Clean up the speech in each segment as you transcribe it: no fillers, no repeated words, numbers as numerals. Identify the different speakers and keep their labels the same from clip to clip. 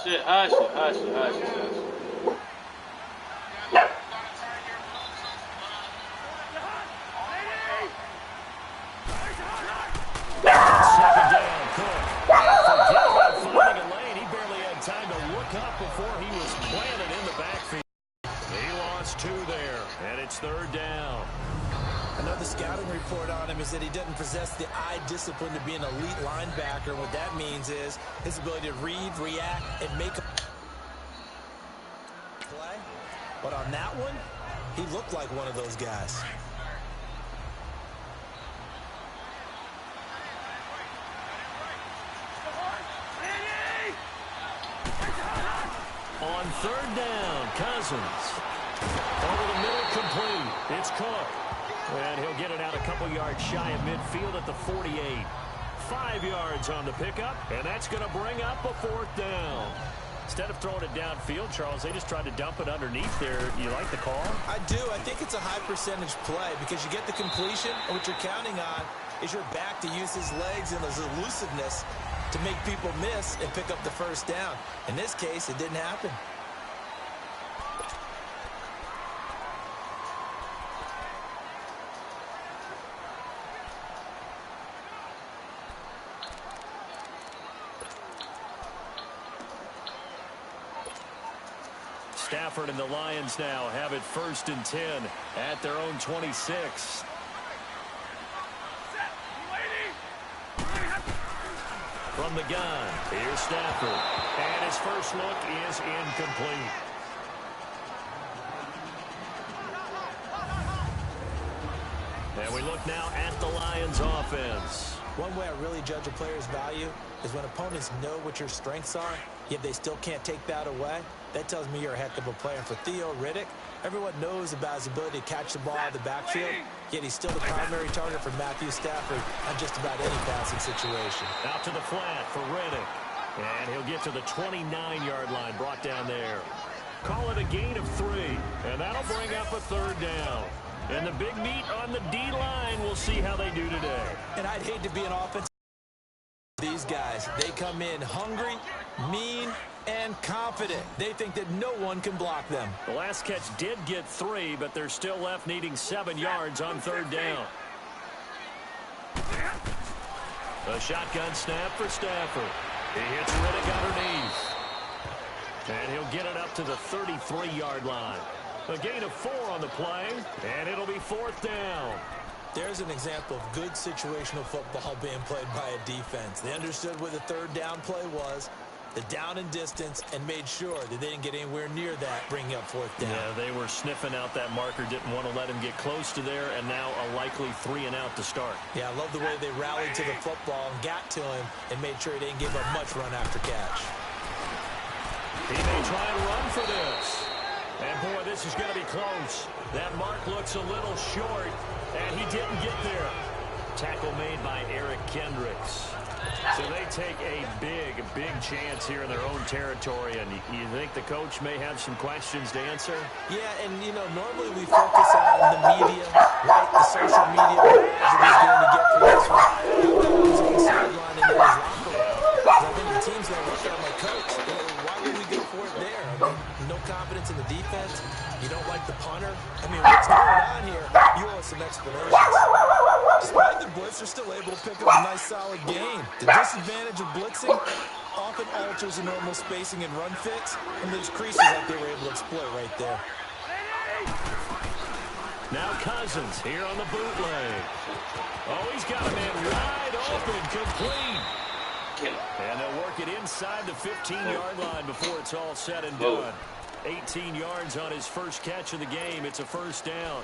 Speaker 1: Hush it.
Speaker 2: Second down, Cook. Forget about finding a lane. He barely had time to look up before he was planted in the backfield. He lost 2 there, and it's third down.
Speaker 3: Another scouting report on him is that he doesn't possess the eye discipline to be an elite linebacker. And what that means is his ability to read, react, and make a play. But on that one, he looked like one of those guys.
Speaker 2: On third down, Cousins. Over the middle, complete. It's Cook. And he'll get it out a couple yards shy of midfield at the 48. 5 yards on the pickup, and that's going to bring up a 4th down. Instead of throwing it downfield, Charles, they just tried to dump it underneath there. You like the call?
Speaker 3: I do. I think it's a high percentage play because you get the completion, and what you're counting on is your back to use his legs and his elusiveness to make people miss and pick up the first down. In this case, it didn't happen.
Speaker 2: Stafford and the Lions now have it 1st and 10 at their own 26. From the gun, here's Stafford. And his first look is incomplete. And we look now at the Lions offense.
Speaker 3: One way I really judge a player's value is when opponents know what your strengths are, yet they still can't take that away. That tells me you're a heck of a player. For Theo Riddick, everyone knows about his ability to catch the ball out of the backfield, yet he's still the primary target for Matthew Stafford on just about any passing situation.
Speaker 2: Out to the flat for Riddick. And he'll get to the 29-yard line, brought down there. Call it a gain of 3, and that'll bring up a 3rd down. And the big meat on the D-line, we'll see how they do today.
Speaker 3: And I'd hate to be an offensive. These guys, they come in hungry, mean, and confident. They think that no one can block them.
Speaker 2: The last catch did get 3, but they're still left needing 7 yards on 3rd down. A shotgun snap for Stafford. He hits Riddick underneath. And he'll get it up to the 33-yard line. A gain of 4 on the play, and it'll be 4th down.
Speaker 3: There's an example of good situational football being played by a defense. They understood what the 3rd down play was, the down and distance, and made sure that they didn't get anywhere near that, bringing up 4th down.
Speaker 2: Yeah, they were sniffing out that marker, didn't want to let him get close to there, and now a likely 3 and out to start.
Speaker 3: Yeah, I love the way they rallied to the football and got to him and made sure he didn't give up much run after catch.
Speaker 2: He may try and run for this. And, boy, this is going to be close. That mark looks a little short, and he didn't get there. Tackle made by Eric Kendricks. So they take a big chance here in their own territory, and you think the coach may have some questions to answer?
Speaker 3: Yeah, and, you know, normally we focus on the media, right, the social media that he's going to get for this one. He's on the sideline and in his locker room. I think the team's going to look at him like, Coach, why would we go for it there? I mean, no confidence in the defense. You don't like the punter. I mean, what's going on here? You owe us some explanations. Despite the blitz, they're still able to pick up a nice, solid gain. The disadvantage of blitzing often alters the normal spacing and run fits, and there's creases that they were able to exploit right there.
Speaker 2: Now Cousins here on the bootleg. Oh, he's got a man wide open, complete. And they'll work it inside the 15-yard line before it's all said and done. 18 yards on his first catch of the game. It's a 1st down.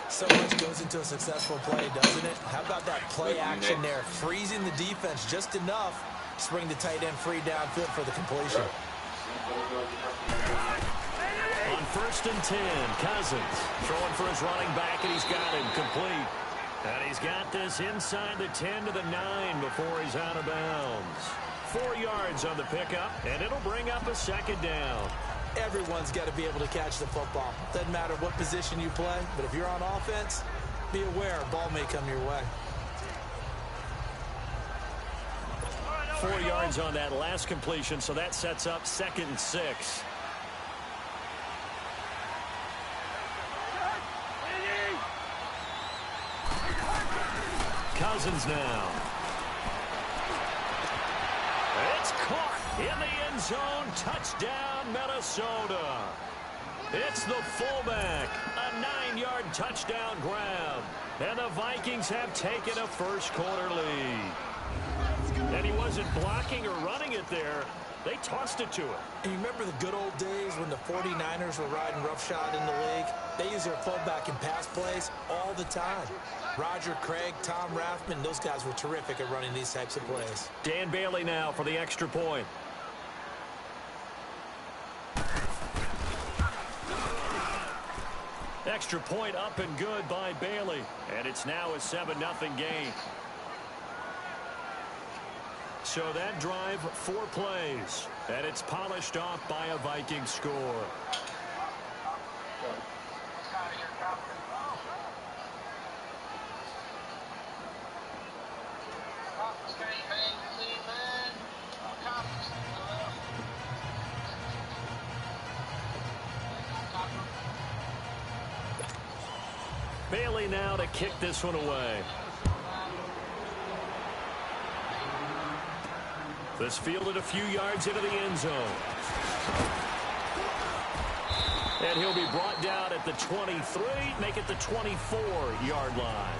Speaker 3: So much goes into a successful play, doesn't it? How about that play action there? Freezing the defense just enough to bring the tight end free downfield for the completion.
Speaker 2: On 1st and 10, Cousins throwing for his running back, and he's got him complete. And he's got this inside the 10 to the 9 before he's out of bounds. 4 yards on the pickup, and it'll bring up a 2nd down.
Speaker 3: Everyone's got to be able to catch the football. Doesn't matter what position you play, but if you're on offense, be aware a ball may come your way.
Speaker 2: 4 yards on that last completion, so that sets up 2nd and 6. Cousins now. It's caught in the end zone. Touchdown, Minnesota. It's the fullback. A 9-yard touchdown grab. And the Vikings have taken a first-quarter lead. And he wasn't blocking or running it there. They tossed it to him.
Speaker 3: And you remember the good old days when the 49ers were riding roughshod in the league? They use their fullback in pass plays all the time. Roger Craig, Tom Rathman, those guys were terrific at running these types of plays.
Speaker 2: Dan Bailey now for the extra point. Extra point up and good by Bailey. And it's now a 7-0 game. So that drive, 4 plays. And it's polished off by a Viking score. Bailey now to kick this one away. This fielded a few yards into the end zone. And he'll be brought down at the 23, make it the 24-yard line.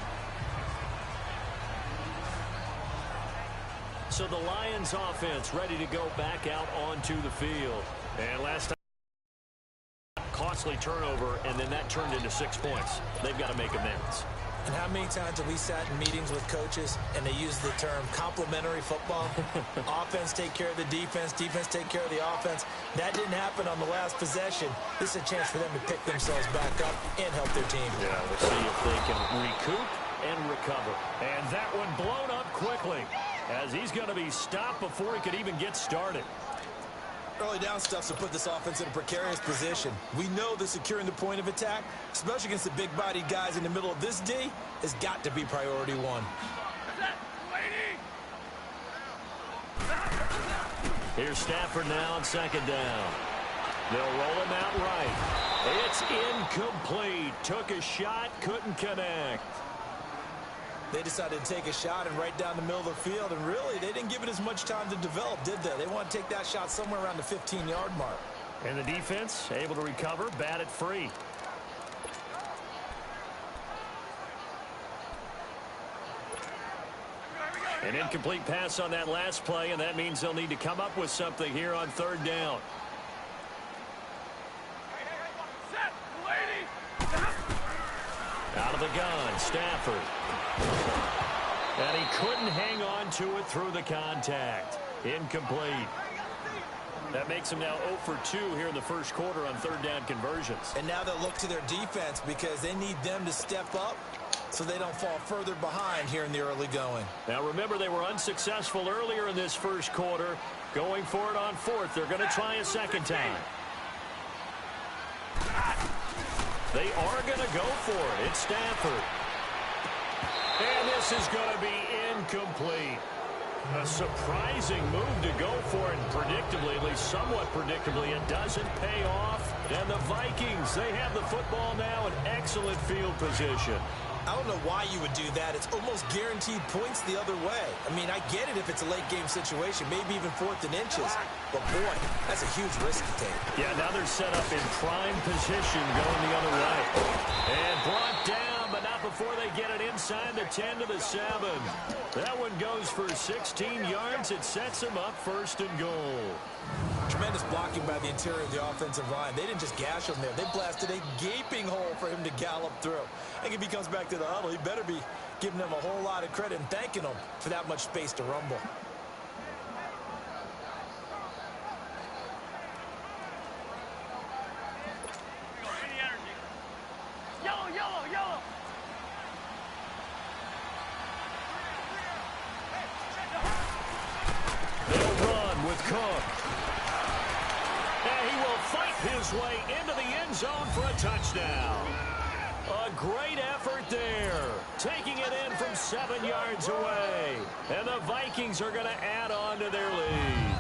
Speaker 2: So the Lions offense ready to go back out onto the field. And last time, costly turnover, and then that turned into 6 points. They've got to make amends.
Speaker 3: And how many times have we sat in meetings with coaches and they use the term complementary football? Offense take care of the defense, defense take care of the offense. That didn't happen on the last possession. This is a chance for them to pick themselves back up and help their team.
Speaker 2: Yeah, we'll see if they can recoup and recover. And that one blown up quickly as he's going to be stopped before he could even get started.
Speaker 3: Early down stuffs will put this offense in a precarious position. We know that securing the point of attack, especially against the big-bodied guys in the middle of this D, has got to be priority one.
Speaker 2: Here's Stafford now on 2nd down. They'll roll him out right. It's incomplete. Took a shot, couldn't connect.
Speaker 3: They decided to take a shot and right down the middle of the field, and really, they didn't give it as much time to develop, did they? They want to take that shot somewhere around the 15-yard mark.
Speaker 2: And the defense able to recover, bat it free. An incomplete pass on that last play, and that means they'll need to come up with something here on 3rd down. Out of the gun, Stafford. And he couldn't hang on to it through the contact. Incomplete. That makes him now 0 for 2 here in the first quarter on 3rd down conversions.
Speaker 3: And now they'll look to their defense because they need them to step up so they don't fall further behind here in the early going.
Speaker 2: Now remember, they were unsuccessful earlier in this first quarter. Going for it on 4th. They're going to try a second time. They are going to go for it. It's Stafford. And this is going to be incomplete. A surprising move to go for it. Predictably, at least somewhat predictably, it doesn't pay off. And the Vikings, they have the football now in excellent field position.
Speaker 3: I don't know why you would do that. It's almost guaranteed points the other way. I mean, I get it if it's a late-game situation, maybe even 4th and inches. But, boy, that's a huge risk to take.
Speaker 2: Yeah, now they're set up in prime position going the other way. And brought down, but not before they get it inside the 10 to the 7. That one goes for 16 yards. It sets them up 1st and goal.
Speaker 3: Tremendous blocking by the interior of the offensive line. They didn't just gash him there. They blasted a gaping hole for him to gallop through. I think if he comes back to the huddle, he better be giving them a whole lot of credit and thanking them for that much space to rumble.
Speaker 2: They'll run with Cook. And he will fight his way into the end zone for a touchdown. A great effort there. Taking it in from 7 yards away. And the Vikings are going to add on to their lead.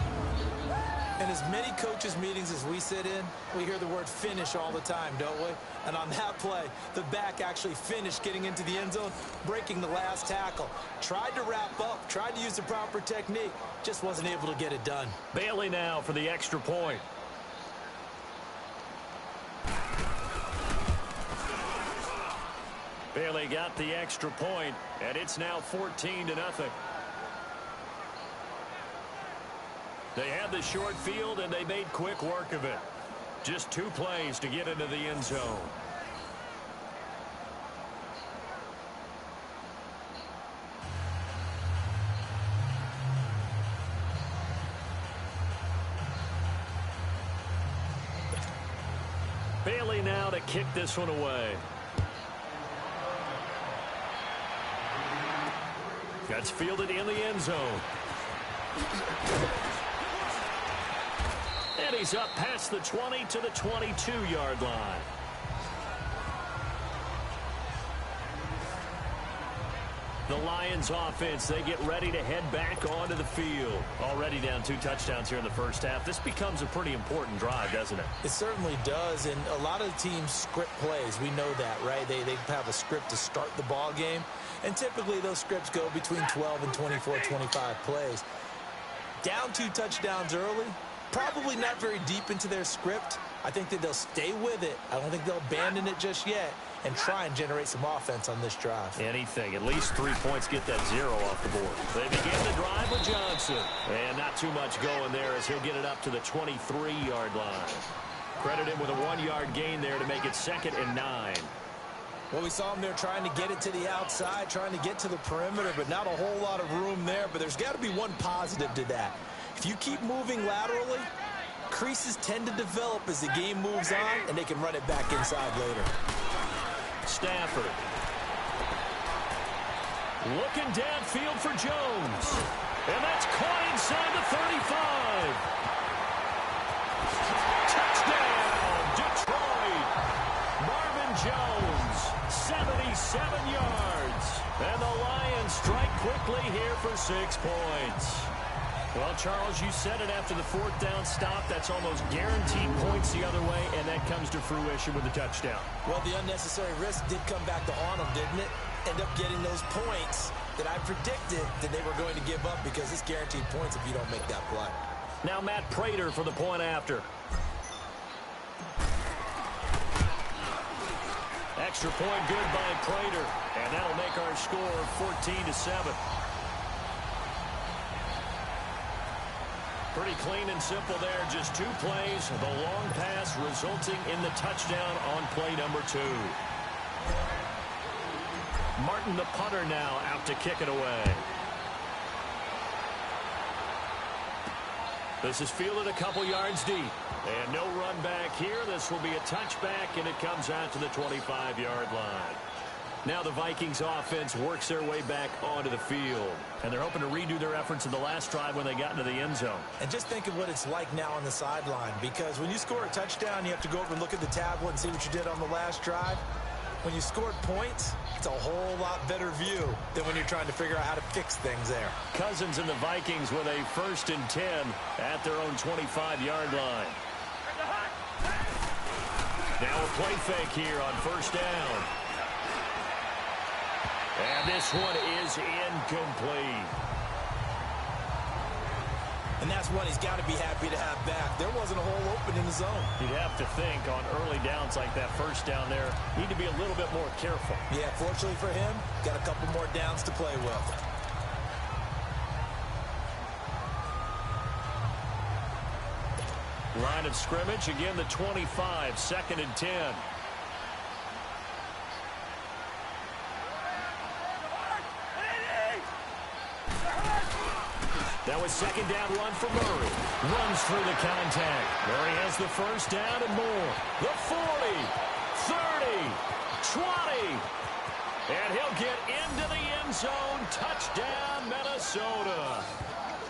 Speaker 3: In as many coaches' meetings as we sit in, we hear the word finish all the time, don't we? And on that play, the back actually finished getting into the end zone, breaking the last tackle. Tried to wrap up, tried to use the proper technique, just wasn't able to get it done.
Speaker 2: Bailey now for the extra point. Bailey got the extra point, and it's now 14-0. They had the short field, and they made quick work of it. Just 2 plays to get into the end zone. Bailey now to kick this one away. That's fielded in the end zone. And he's up past the 20 to the 22-yard line. The Lions offense, they get ready to head back onto the field. Already down 2 touchdowns here in the first half. This becomes a pretty important drive, doesn't it?
Speaker 3: It certainly does, and a lot of teams script plays. We know that, right? They have a script to start the ball game, and typically those scripts go between 12 and 24, 25 plays. Down 2 touchdowns early, probably not very deep into their script. I think that they'll stay with it. I don't think they'll abandon it just yet and try and generate some offense on this drive.
Speaker 2: Anything. At least 3 points, get that 0 off the board. They begin the drive with Johnson. And not too much going there as he'll get it up to the 23-yard line. Credit him with a 1-yard gain there to make it 2nd and 9.
Speaker 3: Well, we saw him there trying to get it to the outside, trying to get to the perimeter, but not a whole lot of room there. But there's got to be one positive to that. If you keep moving laterally, creases tend to develop as the game moves on, and they can run it back inside later.
Speaker 2: Stafford. Looking downfield for Jones. And that's caught inside the 35. Touchdown, Detroit. Marvin Jones, 77 yards. And the Lions strike quickly here for 6 points. Well, Charles, you said it after the 4th down stop. That's almost guaranteed points the other way, and that comes to fruition with a touchdown.
Speaker 3: Well, the unnecessary risk did come back to haunt them, didn't it? End up getting those points that I predicted that they were going to give up because it's guaranteed points if you don't make that play.
Speaker 2: Now Matt Prater for the point after. Extra point good by Prater, and that'll make our score 14-7. Pretty clean and simple there. Just 2 plays. The long pass resulting in the touchdown on play number 2. Martin, the punter, now out to kick it away. This is fielded a couple yards deep. And no run back here. This will be a touchback, and it comes out to the 25-yard line. Now the Vikings offense works their way back onto the field. And they're hoping to redo their efforts in the last drive when they got into the end zone.
Speaker 3: And just think of what it's like now on the sideline. Because when you score a touchdown, you have to go over and look at the tablet and see what you did on the last drive. When you scored points, it's a whole lot better view than when you're trying to figure out how to fix things there.
Speaker 2: Cousins and the Vikings with a 1st and 10 at their own 25-yard line. Now a play fake here on 1st down. And this one is incomplete.
Speaker 3: And that's one he's got to be happy to have back. There wasn't a hole open in the zone.
Speaker 2: You'd have to think on early downs like that 1st down there, need to be a little bit more careful.
Speaker 3: Yeah, fortunately for him, got a couple more downs to play with.
Speaker 2: Line of scrimmage, again the 25, 2nd and 10. That was 2nd down run for Murray. Runs through the contact. Murray has the 1st down and more. The 40, 30, 20. And he'll get into the end zone. Touchdown, Minnesota.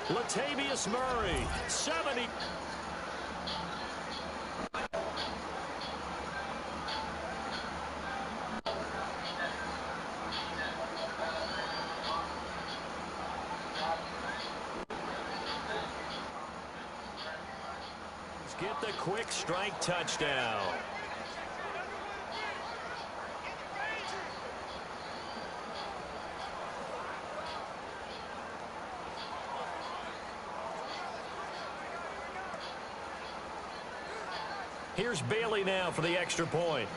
Speaker 2: Latavius Murray, 70. get the quick strike touchdown. Here's Bailey now for the extra point.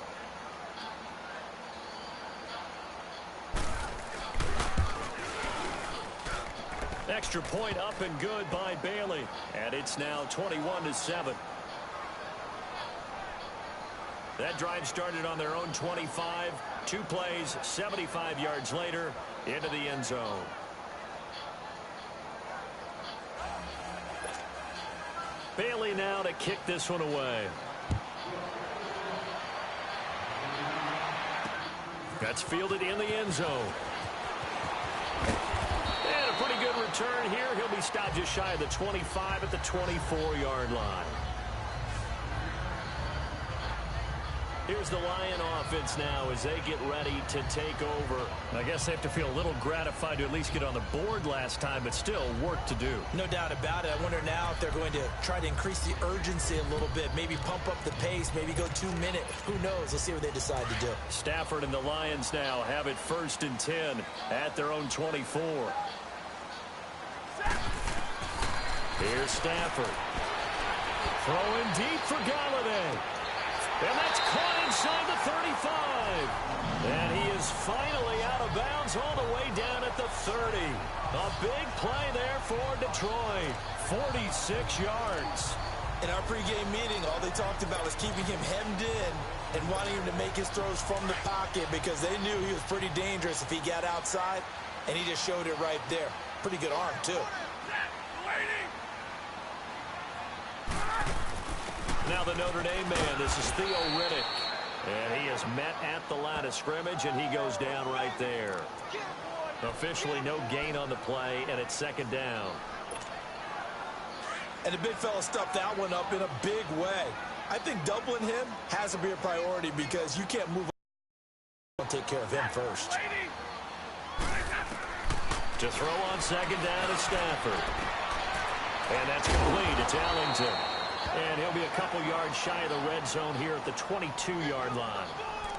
Speaker 2: Extra point up and good by Bailey. And it's now 21-7. That drive started on their own 25. 2 plays, 75 yards later, into the end zone. Bailey now to kick this one away. That's fielded in the end zone. And a pretty good return here. He'll be stopped just shy of the 25 at the 24-yard line. Here's the Lion offense now as they get ready to take over. I guess they have to feel a little gratified to at least get on the board last time, but still work to do.
Speaker 3: No doubt about it. I wonder now if they're going to try to increase the urgency a little bit, maybe pump up the pace, maybe go 2 minute. Who knows? Let's see what they decide to do.
Speaker 2: Stafford and the Lions now have it 1st and 10 at their own 24. Here's Stafford. Throwing deep for Galladay. And that's caught inside the 35. And he is finally out of bounds all the way down at the 30. A big play there for Detroit. 46 yards.
Speaker 3: In our pregame meeting, all they talked about was keeping him hemmed in and wanting him to make his throws from the pocket because they knew he was pretty dangerous if he got outside, and he just showed it right there. Pretty good arm, too.
Speaker 2: Now the Notre Dame man, this is Theo Riddick. And he is met at the line of scrimmage, and he goes down right there. Officially no gain on the play, and it's 2nd down.
Speaker 3: And the big fella stuffed that one up in a big way. I think doubling him has to be a priority because you can't move on and take care of him first.
Speaker 2: To throw on 2nd down is Stafford. And that's complete. It's Ellington. And he'll be a couple yards shy of the red zone here at the 22-yard line.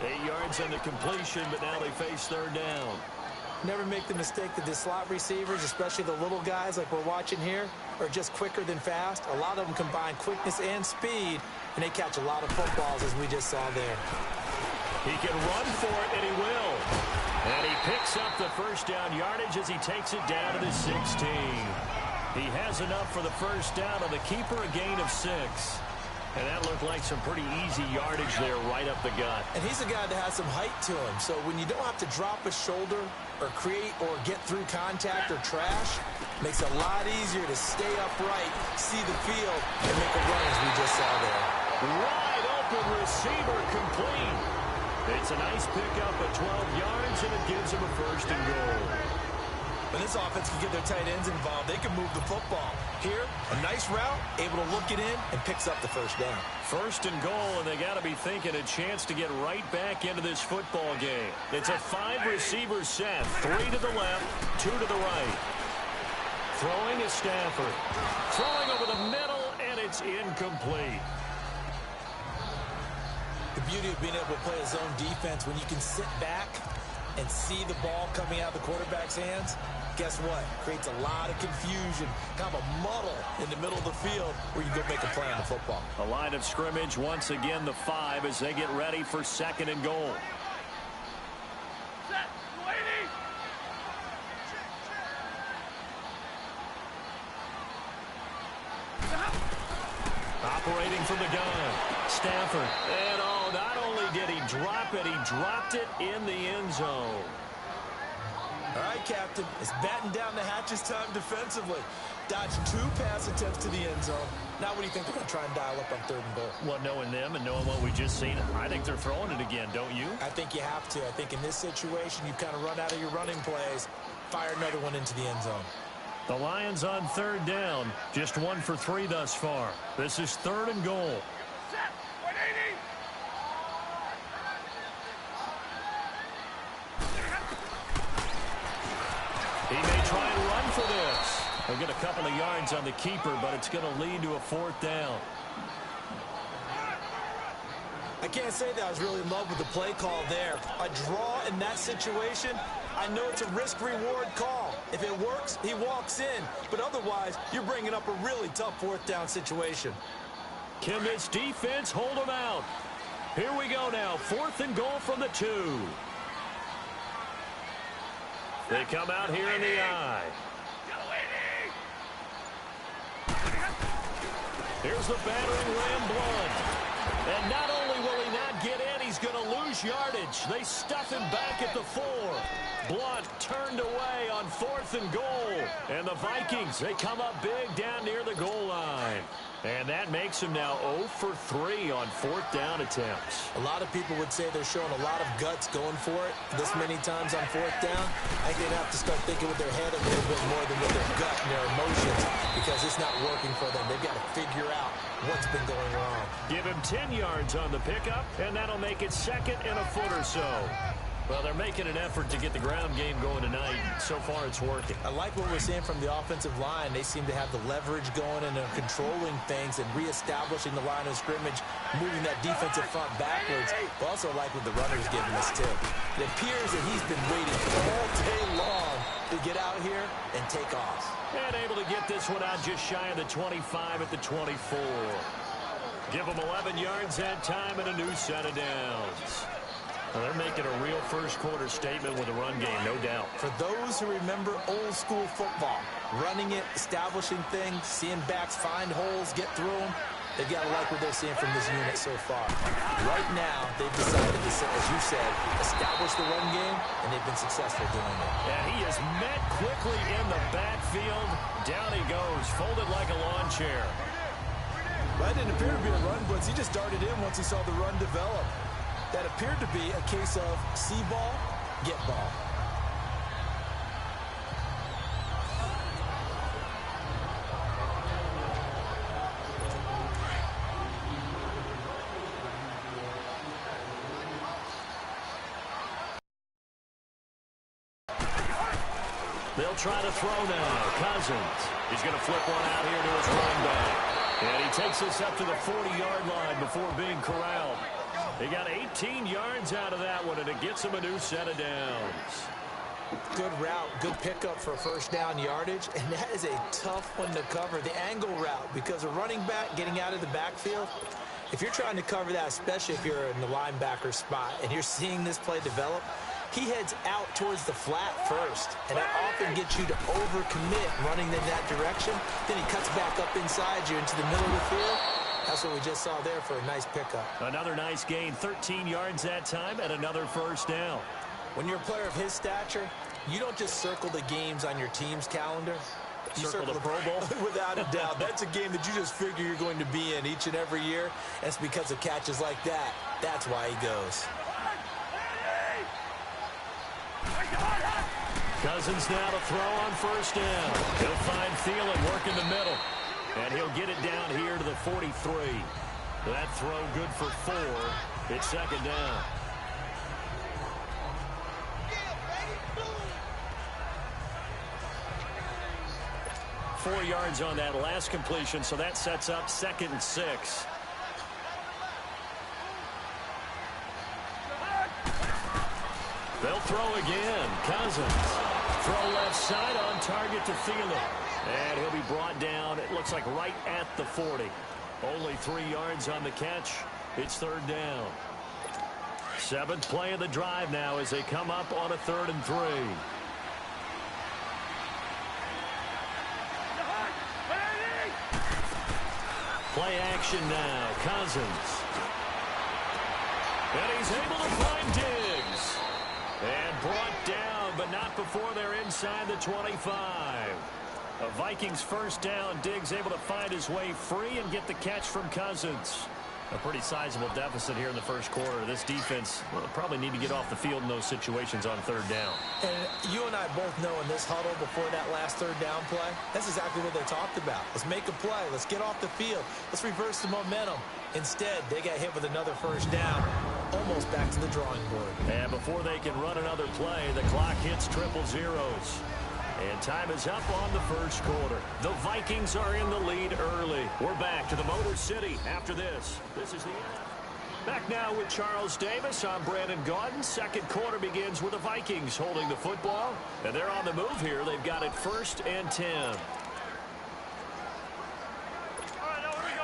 Speaker 2: 8 yards on the completion, but now they face 3rd down.
Speaker 3: Never make the mistake that the slot receivers, especially the little guys like we're watching here, are just quicker than fast. A lot of them combine quickness and speed, and they catch a lot of footballs, as we just saw there.
Speaker 2: He can run for it, and he will. And he picks up the 1st down yardage as he takes it down to the 16. He has enough for the 1st down on the keeper, a gain of 6. And that looked like some pretty easy yardage there right up the gut.
Speaker 3: And he's a guy that has some height to him. So when you don't have to drop a shoulder or create or get through contact or trash, makes it a lot easier to stay upright, see the field, and make a run as we just saw there.
Speaker 2: Wide open receiver complete. It's a nice pickup at 12 yards, and it gives him a 1st and goal.
Speaker 3: When this offense can get their tight ends involved, they can move the football. Here, a nice route, able to look it in, and picks up the 1st down.
Speaker 2: 1st and goal, and they got to be thinking a chance to get right back into this football game. It's a 5-receiver set, 3 to the left, 2 to the right. Throwing is Stafford. Throwing over the middle, and it's incomplete.
Speaker 3: The beauty of being able to play a zone defense when you can sit back and see the ball coming out of the quarterback's hands, guess what? Creates a lot of confusion, kind of a muddle in the middle of the field where you go make a play on the football.
Speaker 2: A line of scrimmage, once again the 5 as they get ready for 2nd and goal. Operating from the gun, Stafford. And not only did he drop it, he dropped it in the end zone.
Speaker 3: All right, Captain, it's batten down the hatches time defensively. Dodged 2 pass attempts to the end zone. Now what do you think they're going to try and dial up on 3rd and goal?
Speaker 2: Well, knowing them and knowing what we just seen, I think they're throwing it again, don't you?
Speaker 3: I think you have to. I think in this situation, you kind of run out of your running plays, fire another one into the end zone.
Speaker 2: The Lions on 3rd down, just 1 for 3 thus far. This is 3rd and goal. He may try and run for this. He'll get a couple of yards on the keeper, but it's going to lead to a 4th down.
Speaker 3: I can't say that I was really in love with the play call there. A draw in that situation, I know it's a risk-reward call. If it works, he walks in. But otherwise, you're bringing up a really tough fourth down situation.
Speaker 2: Can this defense hold them out? Here we go now. 4th and goal from the 2. They come out here in the I. Here's the battering ram, Blunt. And not only will he not get in, he's going to lose yardage. They stuff him back at the 4. Blunt turned away on 4th and goal. And the Vikings, they come up big down near the goal line. And that makes him now 0 for 3 on 4th down attempts.
Speaker 3: A lot of people would say they're showing a lot of guts going for it this many times on 4th down. I think they'd have to start thinking with their head a little bit more than with their gut and their emotions because it's not working for them. They've got to figure out what's been going wrong.
Speaker 2: Give him 10 yards on the pickup, and that'll make it 2nd and a foot or so. Well, they're making an effort to get the ground game going tonight. So far, it's working.
Speaker 3: I like what we're seeing from the offensive line. They seem to have the leverage going and they're controlling things and reestablishing the line of scrimmage, moving that defensive front backwards. But also like what the runner's giving us, too. It appears that he's been waiting all day long to get out here and take off.
Speaker 2: And able to get this one out just shy of the 25 at the 24. Give them 11 yards that time and a new set of downs. Well, they're making a real first-quarter statement with a run game, no doubt.
Speaker 3: For those who remember old-school football, running it, establishing things, seeing backs find holes, get through them, they've got to like what they're seeing from this unit so far. Right now, they've decided to, as you said, establish the run game, and they've been successful doing it.
Speaker 2: And he is met quickly in the backfield. Down he goes, folded like a lawn chair.
Speaker 3: That didn't appear to be a run blitz. He just darted in once he saw the run develop. That appeared to be a case of see ball, get ball.
Speaker 2: They'll try to throw now. Cousins. He's going to flip one out here to his running back. And he takes this up to the 40-yard line before being corralled. He got 18 yards out of that one, and it gets him a new set of downs.
Speaker 3: Good route, good pickup for first down yardage, and that is a tough one to cover, the angle route, because a running back getting out of the backfield, if you're trying to cover that, especially if you're in the linebacker spot and you're seeing this play develop, he heads out towards the flat first, and that often gets you to overcommit running in that direction. Then he cuts back up inside you into the middle of the field. That's what we just saw there for a nice pickup.
Speaker 2: Another nice gain, 13 yards that time, and another first down.
Speaker 3: When you're a player of his stature, you don't just circle the games on your team's calendar. You
Speaker 2: circle the Pro Bowl?
Speaker 3: Without a doubt. That's a game that you just figure you're going to be in each and every year. And it's because of catches like that. That's why he goes.
Speaker 2: Cousins now to throw on first down. He'll find Thielen work in the middle. And he'll get it down here to the 43. That throw good for 4. It's second down. Four yards on that last completion, so that sets up 2nd and 6. They'll throw again. Cousins. Throw left side on target to Thielen. And he'll be brought down, it looks like right at the 40. Only 3 yards on the catch. It's third down. 7th play of the drive now as they come up on a 3rd and 3. Play action now. Cousins. And he's able to find Diggs. And brought down, but not before they're inside the 25. A Vikings first down. Diggs able to find his way free and get the catch from Cousins. A pretty sizable deficit here in the first quarter. This defense will probably need to get off the field in those situations on 3rd down.
Speaker 3: And you and I both know in this huddle before that last 3rd down play, that's exactly what they talked about. Let's make a play. Let's get off the field. Let's reverse the momentum. Instead, they got hit with another first down, almost back to the drawing board.
Speaker 2: And before they can run another play, the clock hits 000. And time is up on the first quarter. The Vikings are in the lead early. We're back to the Motor City after this. This is the end. Back now with Charles Davis. I'm Brandon Gaudin. Second quarter begins with the Vikings holding the football. And they're on the move here. They've got it 1st and 10.
Speaker 1: All right, now here we go.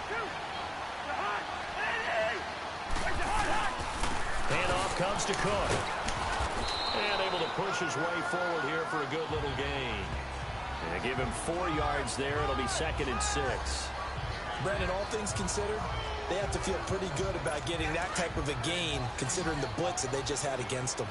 Speaker 1: Shoot. You're hot. Eddie! You're hot.
Speaker 2: Handoff comes to Cook. And able to push his way forward here for a good little gain. And give him 4 yards there. It'll be 2nd and 6.
Speaker 3: Brandon, all things considered, they have to feel pretty good about getting that type of a gain, considering the blitz that they just had against them.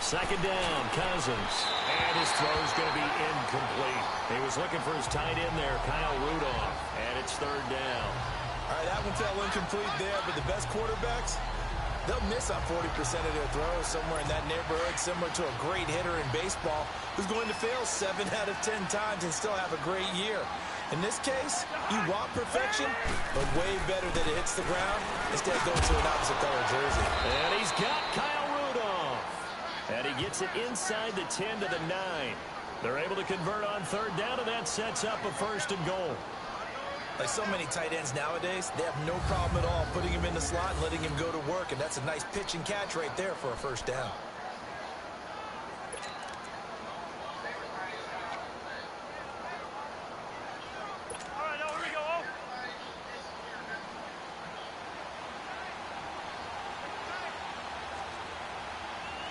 Speaker 2: Second down, Cousins. And his throw's going to be incomplete. He was looking for his tight end there, Kyle Rudolph. And it's 3rd down.
Speaker 3: All right, that one fell incomplete there, but the best quarterbacks, they'll miss on 40% of their throws, somewhere in that neighborhood, similar to a great hitter in baseball who's going to fail 7 out of 10 times and still have a great year. In this case, you want perfection, but way better that it hits the ground instead of going to an opposite color jersey.
Speaker 2: And he's got Kyle Rudolph. And he gets it inside the 10 to the 9. They're able to convert on 3rd down, and that sets up a 1st and goal.
Speaker 3: Like so many tight ends nowadays, they have no problem at all putting him in the slot and letting him go to work, and that's a nice pitch and catch right there for a 1st down.
Speaker 1: All right, now here we go.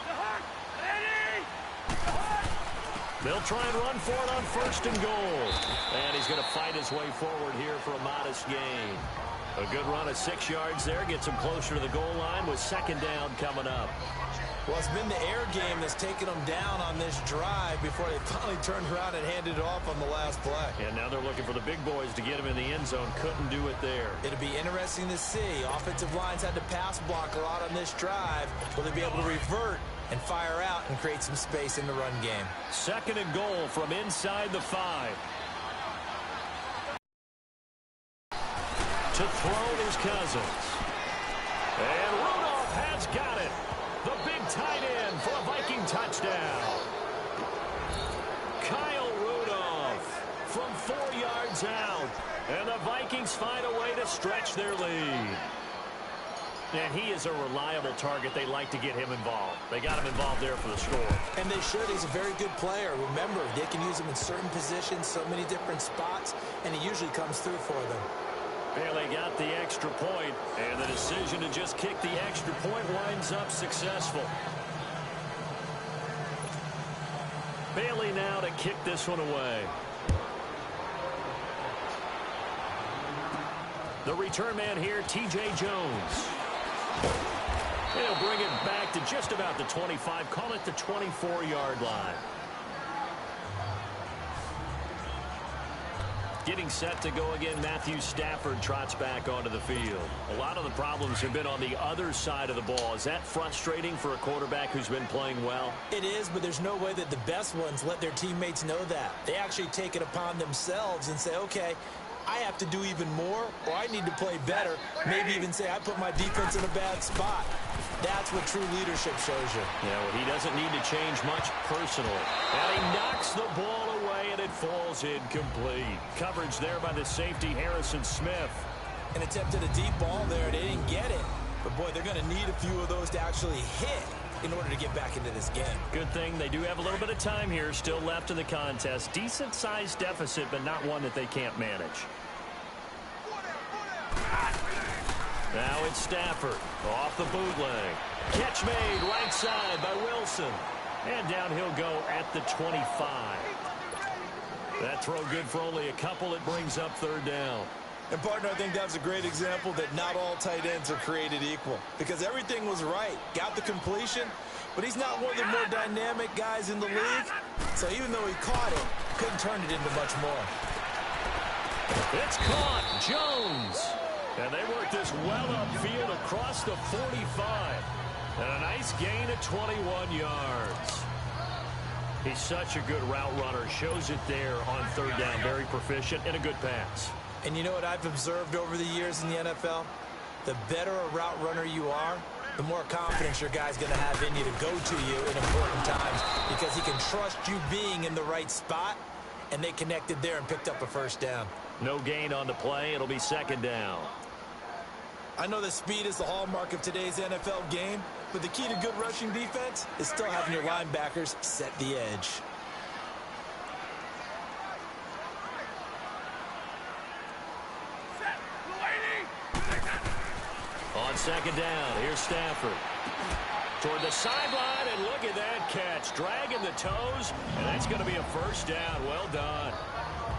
Speaker 1: You're hot. Eddie! You're hot.
Speaker 2: They'll try and run for it on 1st and goal. And he's going to fight his way forward here for a modest gain. A good run of 6 yards there. Gets him closer to the goal line with 2nd down coming up.
Speaker 3: Well, it's been the air game that's taken them down on this drive before they finally turned around and handed it off on the last play.
Speaker 2: And now they're looking for the big boys to get him in the end zone. Couldn't do it there.
Speaker 3: It'll be interesting to see. Offensive lines had to pass block a lot on this drive. Will they be able to revert and fire out and create some space in the run game?
Speaker 2: 2nd and goal from inside the 5. To throw is Cousins. And Rudolph has got it. The big tight end for a Viking touchdown. Kyle Rudolph from 4 yards out. And the Vikings find a way to stretch their lead. And he is a reliable target. They like to get him involved. They got him involved there for the score.
Speaker 3: And they should. He's a very good player. Remember, they can use him in certain positions, so many different spots, and he usually comes through for them.
Speaker 2: Bailey got the extra point, and the decision to just kick the extra point winds up successful. Bailey now to kick this one away. The return man here, T.J. Jones. He'll bring it back to just about the 25, call it the 24-yard line. Getting set to go again, Matthew Stafford trots back onto the field. A lot of the problems have been on the other side of the ball. Is that frustrating for a quarterback who's been playing well?
Speaker 3: It is, but there's no way that the best ones let their teammates know that. They actually take it upon themselves and say, okay, I have to do even more, or I need to play better. Maybe even say I put my defense in a bad spot. That's what true leadership shows you.
Speaker 2: Yeah, well, he doesn't need to change much personally. And he knocks the ball away, and it falls incomplete. Coverage there by the safety, Harrison Smith.
Speaker 3: And attempted a deep ball there. They didn't get it. But, boy, they're going to need a few of those to actually hit in order to get back into this game.
Speaker 2: Good thing they do have a little bit of time here still left in the contest. Decent-sized deficit, but not one that they can't manage. Now it's Stafford off the bootleg. Catch made right side by Wilson. And down he'll go at the 25. That throw good for only a couple. It brings up 3rd down.
Speaker 3: And, partner, I think that was a great example that not all tight ends are created equal. Because everything was right. Got the completion, but he's not one of the more dynamic guys in the league. So even though he caught it, couldn't turn it into much more.
Speaker 2: It's caught. Jones. And they work this well upfield across the 45. And a nice gain of 21 yards. He's such a good route runner. Shows it there on 3rd down. Very proficient and a good pass.
Speaker 3: And you know what I've observed over the years in the NFL? The better a route runner you are, the more confidence your guy's going to have in you to go to you in important times because he can trust you being in the right spot, and they connected there and picked up a first down.
Speaker 2: No gain on the play. It'll be second down.
Speaker 3: I know that speed is the hallmark of today's NFL game, but the key to good rushing defense is still having your linebackers set the edge.
Speaker 2: On second down, here's Stafford. Toward the sideline, and look at that catch. Dragging the toes, and that's going to be a first down. Well done.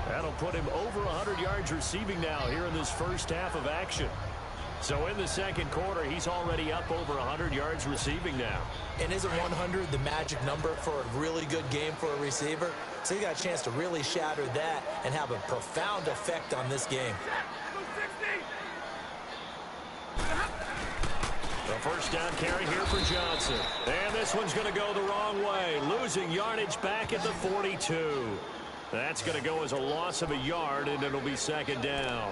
Speaker 2: That'll put him over 100 yards receiving now here in this first half of action. So in the second quarter, he's already up over 100 yards receiving now.
Speaker 3: And isn't 100 the magic number for a really good game for a receiver? So he got a chance to really shatter that and have a profound effect on this game.
Speaker 2: The first down carry here for Johnson. And this one's going to go the wrong way. Losing yardage back at the 42. That's going to go as a loss of a yard, and it'll be second down.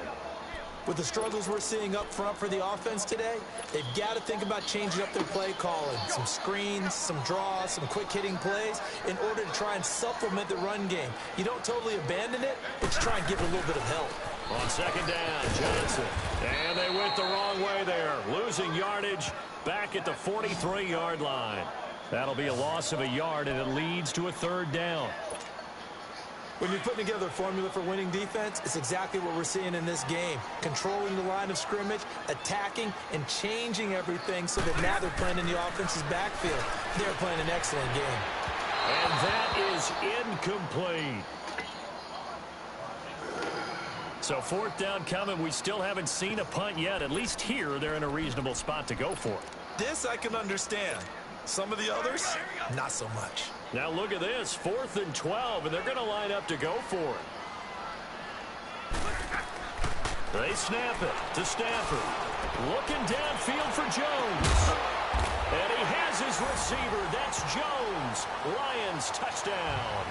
Speaker 3: With the struggles we're seeing up front for the offense today, they've got to think about changing up their play calling. Some screens, some draws, some quick-hitting plays in order to try and supplement the run game. You don't totally abandon it, but you try and give it a little bit of help.
Speaker 2: On second down, Johnson. And they went the wrong way there. Losing yardage back at the 43-yard line. That'll be a loss of a yard, and it leads to a third down.
Speaker 3: When you're putting together a formula for winning defense, it's exactly what we're seeing in this game. Controlling the line of scrimmage, attacking, and changing everything so that now they're playing in the offense's backfield. They're playing an excellent game.
Speaker 2: And that is incomplete. So fourth down coming. We still haven't seen a punt yet. At least here, they're in a reasonable spot to go for it.
Speaker 3: This I can understand. Some of the others, not so much.
Speaker 2: Now look at this, 4th and 12, and they're going to line up to go for it. They snap it to Stafford. Looking downfield for Jones. And he has his receiver. That's Jones. Lions touchdown.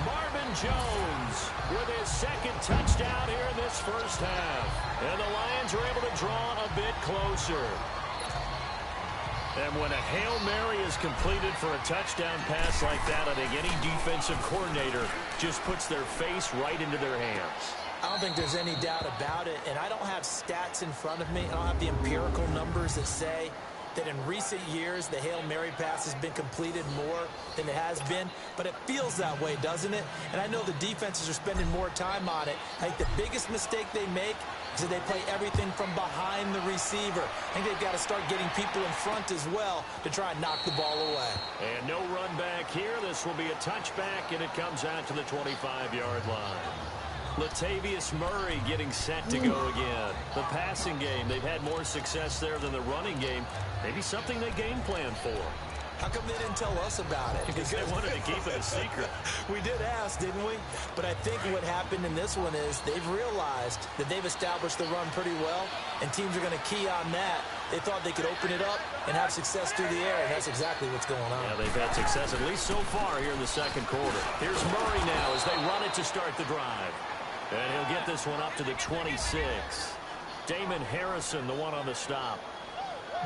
Speaker 2: Marvin Jones with his second touchdown here in this first half. And the Lions are able to draw a bit closer. And when a Hail Mary is completed for a touchdown pass like that, I think any defensive coordinator just puts their face right into their hands.
Speaker 3: I don't think there's any doubt about it, and I don't have stats in front of me. I don't have the empirical numbers that say that in recent years the Hail Mary pass has been completed more than it has been, but it feels that way, doesn't it? And I know the defenses are spending more time on it. I think the biggest mistake they make is that they play everything from behind the receiver. I think they've got to start getting people in front as well to try and knock the ball away.
Speaker 2: And no run back here. This will be a touchback, and it comes out to the 25-yard line. Latavius Murray getting set to go again. The passing game, they've had more success there than the running game. Maybe something they game plan for.
Speaker 3: How come they didn't tell us about it?
Speaker 2: Because they wanted to keep it a secret.
Speaker 3: We did ask, didn't we? But I think what happened in this one is they've realized that they've established the run pretty well, and teams are going to key on that. They thought they could open it up and have success through the air, and that's exactly what's going on.
Speaker 2: Yeah, they've had success, at least so far here in the second quarter. Here's Murray now as they run it to start the drive. And he'll get this one up to the 26. Damon Harrison, the one on the stop.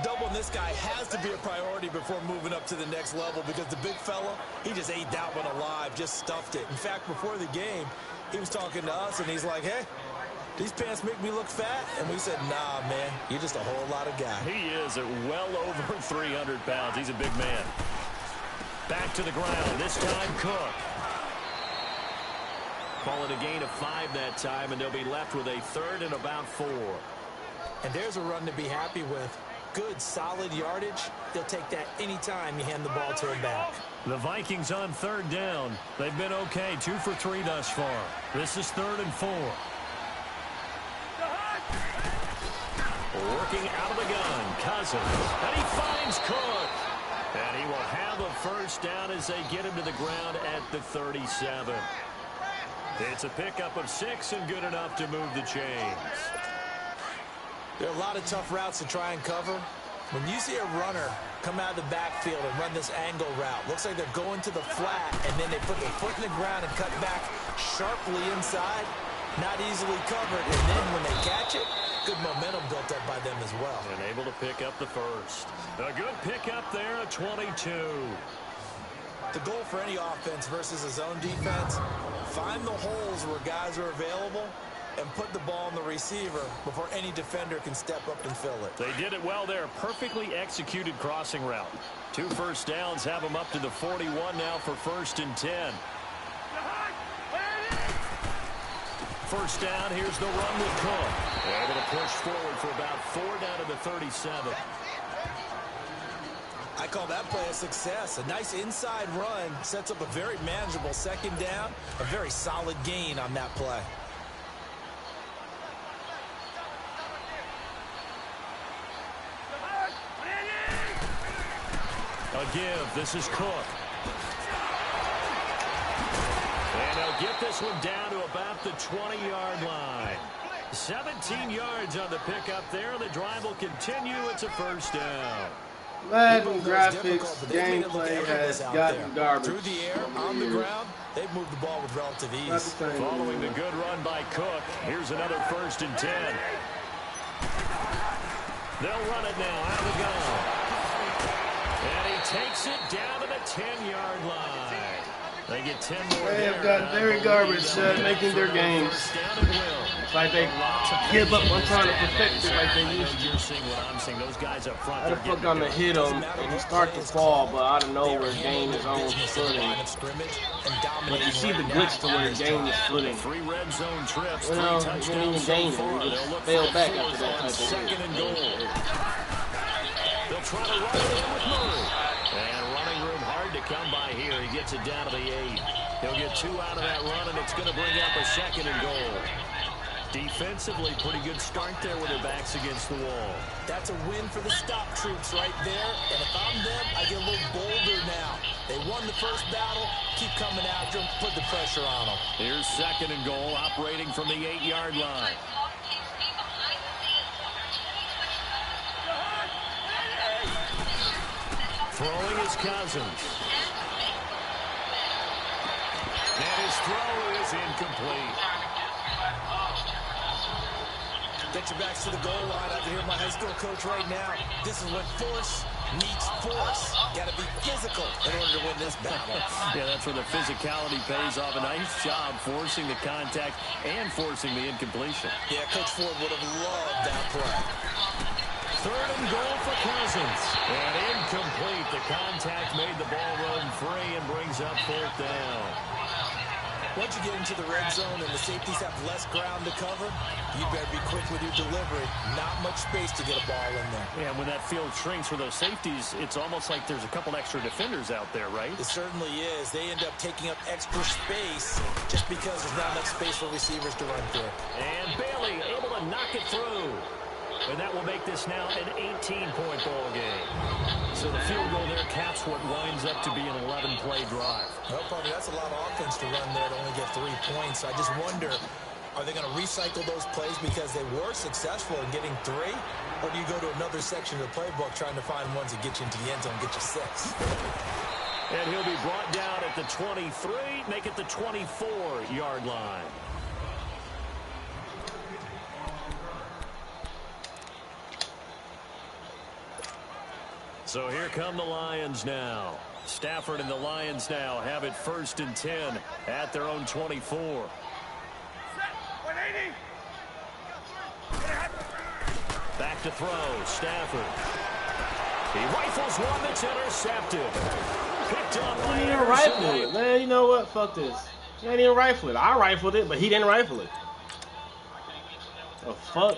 Speaker 3: Doubling this guy has to be a priority before moving up to the next level because the big fella, he just ate that one alive, just stuffed it. In fact, before the game, he was talking to us, and he's like, hey, these pants make me look fat? And we said, nah, man, you're just a whole lot of guy.
Speaker 2: He is at well over 300 pounds. He's a big man. Back to the ground, this time Cook. Call it a gain of 5 that time, and they'll be left with a third and about 4.
Speaker 3: And there's a run to be happy with. Good, solid yardage. They'll take that anytime you hand the ball to him back.
Speaker 2: The Vikings on third down. They've been okay, 2 for 3 thus far. This is 3rd and 4. Working out of the gun, Cousins. And he finds Cook. And he will have a first down as they get him to the ground at the 37. It's a pickup of 6 and good enough to move the chains.
Speaker 3: There are a lot of tough routes to try and cover. When you see a runner come out of the backfield and run this angle route, looks like they're going to the flat, and then they put their foot in the ground and cut back sharply inside, not easily covered. And then when they catch it, good momentum built up by them as as well.
Speaker 2: And able to pick up the first. A good pickup there, a 22.
Speaker 3: The goal for any offense versus a zone defense, find the holes where guys are available and put the ball on the receiver before any defender can step up and fill it.
Speaker 2: They did it well there. Perfectly executed crossing route. 2 first downs have them up to the 41 now for 1st and 10. First down, here's the run with Cook. They're able to push forward for about 4 down to the 37.
Speaker 3: I call that play a success. A nice inside run sets up a very manageable 2nd down. A very solid gain on that play.
Speaker 2: A give. This is Cook. And they'll get this one down to about the 20-yard line. 17 yards on the pickup there. The drive will continue. It's a 1st down.
Speaker 4: Madden graphics gameplay has gotten garbage.
Speaker 3: Through the air, on the ground, they've moved the ball with relative ease.
Speaker 2: Following the good run by Cook, here's another 1st and 10. They'll run it now out of the gun. And he takes it down to the 10-yard line. They get 10 more.
Speaker 4: They have gotten very garbage making their games. It's like they give up on trying to perfect it like they used to.
Speaker 2: You're seeing what I'm seeing. Those guys up front.
Speaker 4: How the fuck I'm gonna hit him and he start to fall, but out of nowhere gain his own footing. But you see the glitch to where he gained his footing.
Speaker 2: 3 red zone trips.
Speaker 4: Well, he didn't even gain it. He just fell back after that type of hit.
Speaker 2: 2nd and goal. They'll try to run it in with Murray. And running room hard to come by here. He gets it down to the 8. He'll get 2 out of that run, and it's going to bring up a 2nd and goal. Defensively, pretty good start there with their backs against the wall.
Speaker 3: That's a win for the stop troops right there. And if I'm them, I get a little bolder now. They won the first battle. Keep coming after them. Put the pressure on them.
Speaker 2: Here's 2nd and goal, operating from the 8-yard line. Throwing his Cousins. And his throw is incomplete.
Speaker 3: Get your backs to the goal line. I can hear my high school coach right now. This is when force meets force. Got to be physical in order to win this battle.
Speaker 2: Yeah, that's where the physicality pays off. A nice job forcing the contact and forcing the incompletion.
Speaker 3: Yeah, Coach Ford would have loved that play.
Speaker 2: 3rd and goal for Cousins. And incomplete. The contact made the ball run free and brings up 4th down.
Speaker 3: Once you get into the red zone and the safeties have less ground to cover, you better be quick with your delivery. Not much space to get a ball in there.
Speaker 2: Yeah, when that field shrinks for those safeties, it's almost like there's a couple extra defenders out there, right?
Speaker 3: It certainly is. They end up taking up extra space just because there's not enough space for receivers to run through.
Speaker 2: And Bailey able to knock it through. And that will make this now an 18-point ball game. So the field goal there caps what winds up to be an 11-play drive.
Speaker 3: Well, probably that's a lot of offense to run there to only get 3 points. I just wonder, are they going to recycle those plays because they were successful in getting 3? Or do you go to another section of the playbook trying to find ones that get you into the end zone and get you 6?
Speaker 2: And he'll be brought down at the 23, make it the 24-yard line. So here come the Lions now. Stafford and the Lions now have it 1st and 10 at their own 24. Back to throw, Stafford. He rifles one that's intercepted. Picked up by
Speaker 4: He didn't rifle it. Man, you know what? Fuck this. He ain't even rifle it. I rifled it, but he didn't rifle it. The fuck?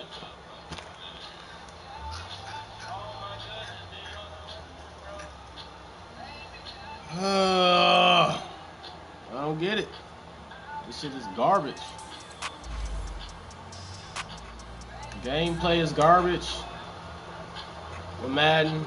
Speaker 4: I don't get it. This shit is garbage. Gameplay is garbage. The Madden.